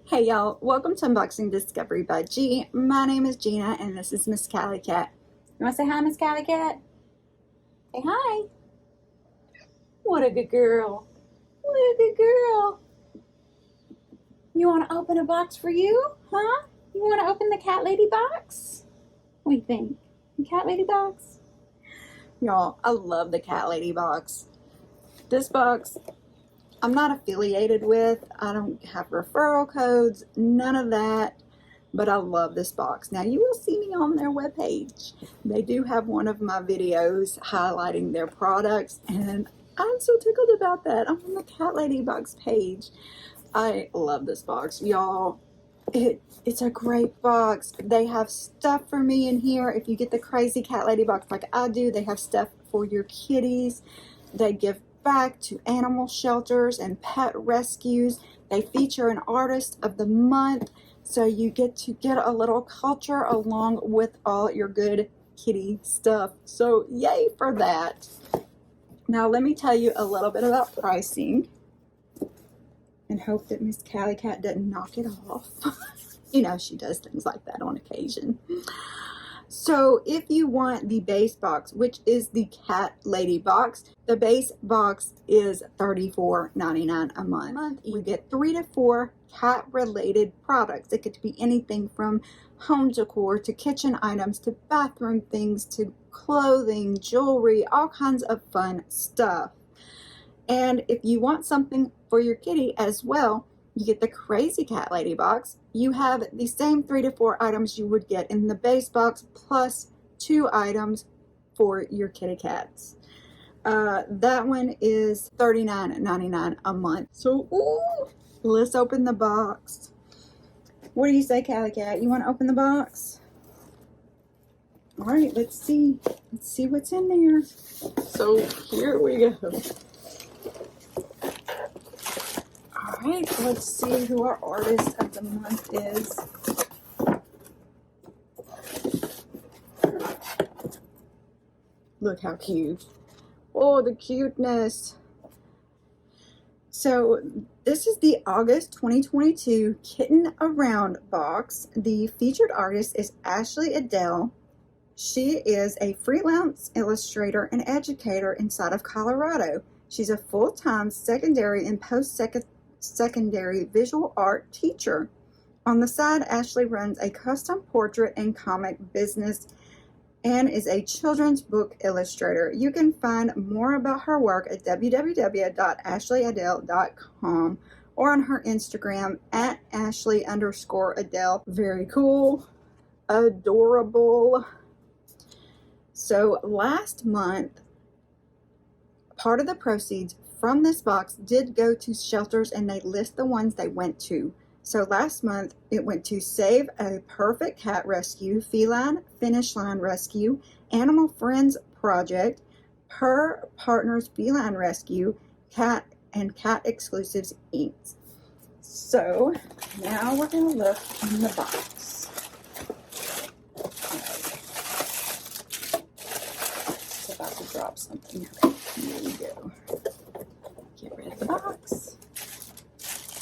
Hey y'all, welcome to Unboxing Discovery by G. My name is Gina and this is Miss Callie Cat. You want to say hi, Miss Callie Cat? Say hi. What a good girl. What a good girl. You want to open a box for you? Huh? You want to open the CatLadyBox? What do you think? The CatLadyBox? Y'all, I love the CatLadyBox. This box I'm not affiliated with. I don't have referral codes, none of that, but I love this box. Now you will see me on their webpage. They do have one of my videos highlighting their products, and I'm so tickled about that. I'm on the CatLadyBox page. I love this box, y'all. It's a great box. They have stuff for me in here. If you get the crazy CatLadyBox like I do, they have stuff for your kitties. They give back to animal shelters and pet rescues. They feature an artist of the month, so you get to get a little culture along with all your good kitty stuff. So yay for that. Now let me tell you a little bit about pricing and hope that Miss Callie Cat doesn't knock it off. You know, she does things like that on occasion. So if you want the base box, which is the CatLadyBox, the base box is $34.99 a month. You get 3 to 4 cat related products. It could be anything from home decor to kitchen items to bathroom things to clothing, jewelry, all kinds of fun stuff. And if you want something for your kitty as well, you get the crazy CatLadyBox. You have the same 3 to 4 items you would get in the base box plus 2 items for your kitty cats. That one is $39.99 a month. So, ooh, let's open the box. What do you say, Callie Cat? You want to open the box? All right, let's see. Let's see what's in there. So here we go. All right, let's see who our artist of the month is. Look how cute. Oh, the cuteness. So this is the August 2022 Kitten Around box. The featured artist is Ashley Adele. She is a freelance illustrator and educator inside of Colorado. She's a full-time secondary and post-secondary visual art teacher. On the side, Ashley runs a custom portrait and comic business and is a children's book illustrator. You can find more about her work at www.ashleyadele.com or on her Instagram at Ashley_Adele. Very cool. Adorable. So last month, part of the proceeds from this box did go to shelters, and they list the ones they went to. So last month, it went to Save a Perfect Cat Rescue, Feline Finish Line Rescue, Animal Friends Project, Per Partners Feline Rescue, Cat and Cat Exclusives Inc. So now we're going to look in the box. It's about to drop something. Okay, here we go. Get rid of the box.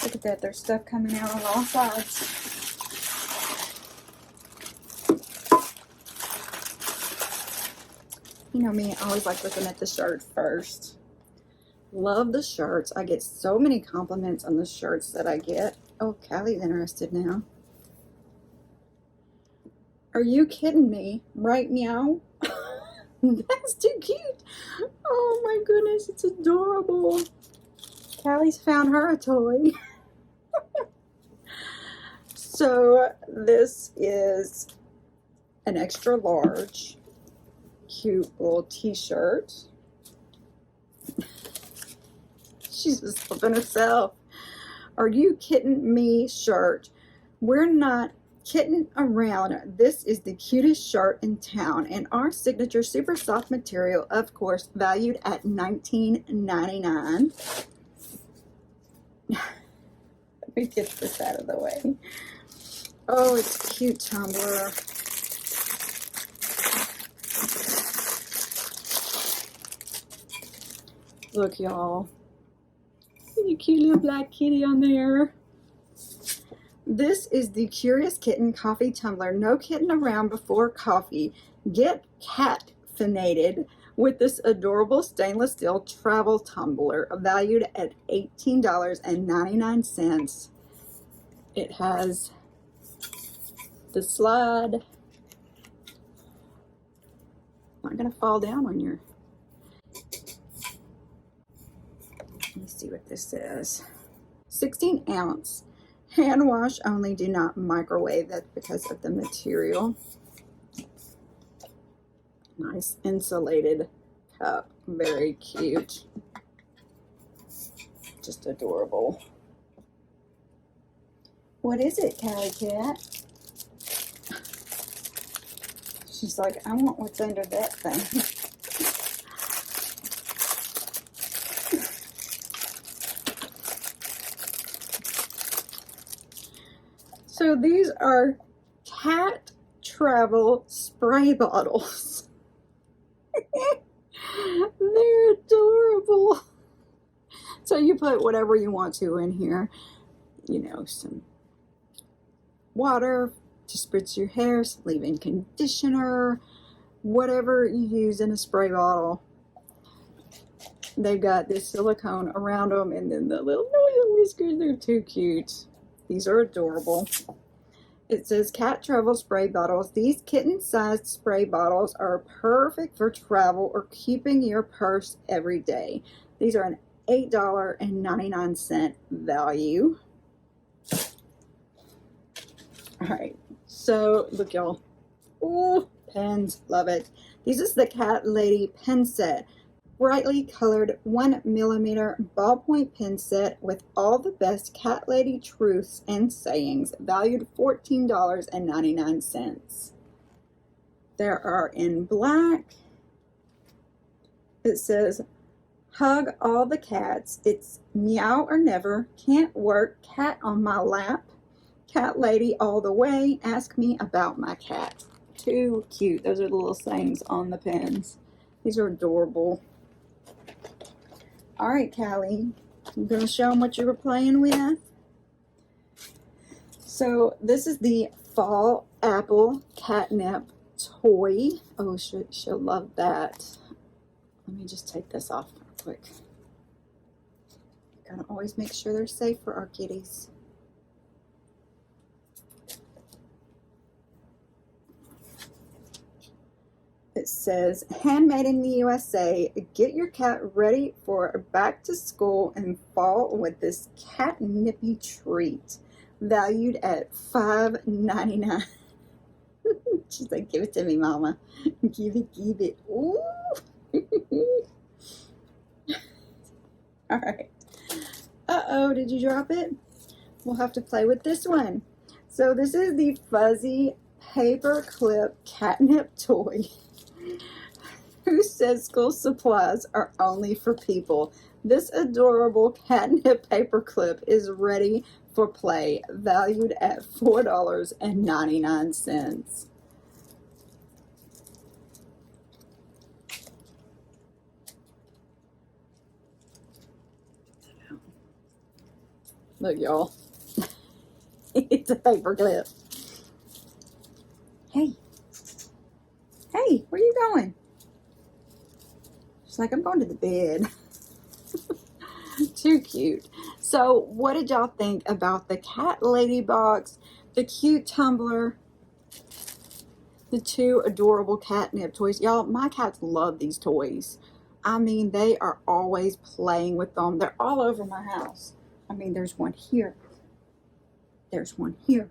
Look at that, there's stuff coming out on all sides. You know me, I always like looking at the shirt first. Love the shirts. I get so many compliments on the shirts that I get. Oh, Callie's interested now. Are you kidding me? Right, meow? That's too cute. Oh my goodness, it's adorable. Callie's found her a toy. So this is an extra large, cute little t-shirt. She's just flipping herself. Are you kidding me shirt? We're not kidding around. This is the cutest shirt in town, and our signature super soft material, of course, valued at $19.99. Let me get this out of the way. Oh, it's cute, Tumbler. Look, y'all. You cute little black kitty on there. This is the Curious Kitten Coffee Tumbler. No kitten around before coffee. Get cat-finated with this adorable stainless steel travel tumbler valued at $18.99. It has the slide. Not going to fall down on your... Let me see what this says. 16 ounce. Hand wash only, do not microwave. That's because of the material. Nice insulated cup. Very cute. Just adorable. What is it, Callie Cat? She's like, I want what's under that thing. So these are cat travel spray bottles. They're adorable. So you put whatever you want to in here. You know, some water to spritz your hair, some leave-in conditioner, whatever you use in a spray bottle. They've got this silicone around them, and then the little whiskers. They're too cute. These are adorable. It says cat travel spray bottles. These kitten-sized spray bottles are perfect for travel or keeping your purse every day. These are an $8.99 value. All right, so look, y'all. Oh, pens, love it. This is the CatLady pen set. Brightly colored 1mm ballpoint pen set with all the best CatLady truths and sayings, valued $14.99. There are in black. It says, hug all the cats. It's meow or never. Can't work. Cat on my lap. CatLady all the way. Ask me about my cat. Too cute. Those are the little sayings on the pens. These are adorable. All right, Callie, I'm going to show them what you were playing with. So this is the Fall Apple Catnip toy. Oh, she'll love that. Let me just take this off real quick. Gotta always make sure they're safe for our kitties. It says, handmade in the USA. Get your cat ready for back to school and fall with this catnippy treat. Valued at $5.99. She's like, give it to me, Mama. Give it. Ooh. All right. Uh-oh, did you drop it? We'll have to play with this one. So this is the fuzzy Paperclip catnip toy. Who says school supplies are only for people? This adorable catnip paperclip is ready for play, valued at $4.99. Look, y'all. It's a paperclip. Hey. Hey, where are you going? She's like, I'm going to the bed. Too cute. So what did y'all think about the CatLadyBox, the cute tumbler, the two adorable catnip toys? Y'all, my cats love these toys. I mean, they are always playing with them. They're all over my house. I mean, there's one here. There's one here.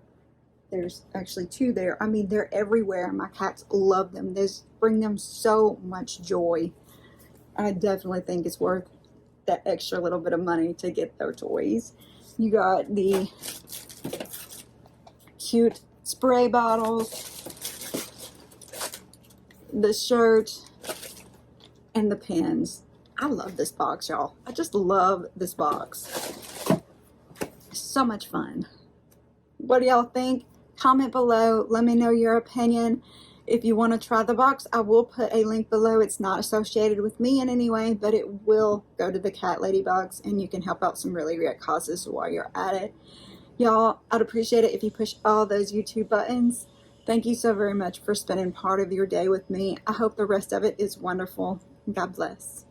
There's actually two there. I mean, they're everywhere. My cats love them. They bring them so much joy. I definitely think it's worth that extra little bit of money to get their toys. You got the cute spray bottles, the shirt, and the pens. I love this box, y'all. I just love this box. It's so much fun. What do y'all think? Comment below. Let me know your opinion. If you want to try the box, I will put a link below. It's not associated with me in any way, but it will go to the CatLadyBox, and you can help out some really great causes while you're at it. Y'all, I'd appreciate it if you push all those YouTube buttons. Thank you so very much for spending part of your day with me. I hope the rest of it is wonderful. God bless.